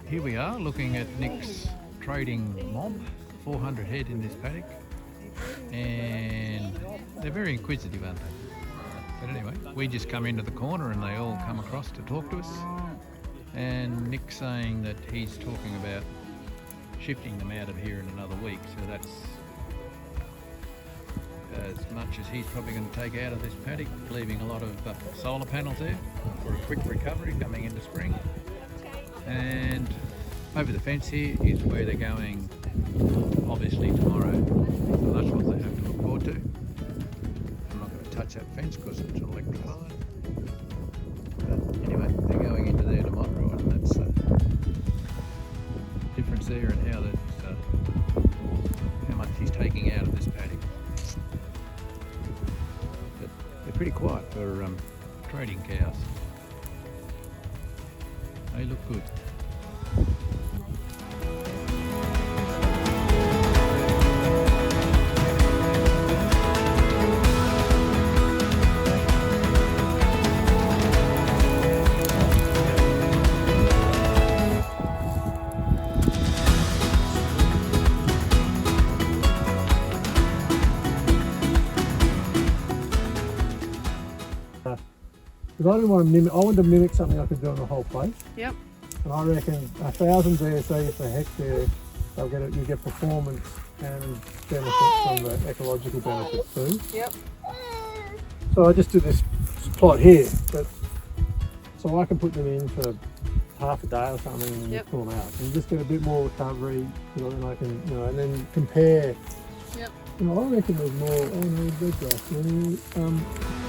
here we are looking at Nick's trading mob, 400 head in this paddock, and they're very inquisitive, aren't they? But anyway, we just come into the corner and they all come across to talk to us, and Nick's saying that he's talking about shifting them out of here in another week, so that's as much as he's probably going to take out of this paddock, leaving a lot of solar panels there for a quick recovery coming into spring. And over the fence here is where they're going, obviously tomorrow. So that's what they have to look forward to. I'm not going to touch that fence because it's electrified. But anyway, they're going into there tomorrow, and that's difference there and how much he's taking out of this paddock. But they're pretty quiet for trading cows. They look good. Because I didn't want to mimic, I wanted to mimic something I could do on the whole place. Yep. And I reckon 1,000 BSE per hectare, they'll get it, you get performance and benefits from the ecological benefits too. Yep. So I just did this plot here, but so I can put them in for half a day or something and Yep. pull them out. And just get a bit more recovery, then I can, and then compare. Yep. I reckon there's more, oh no, red grass.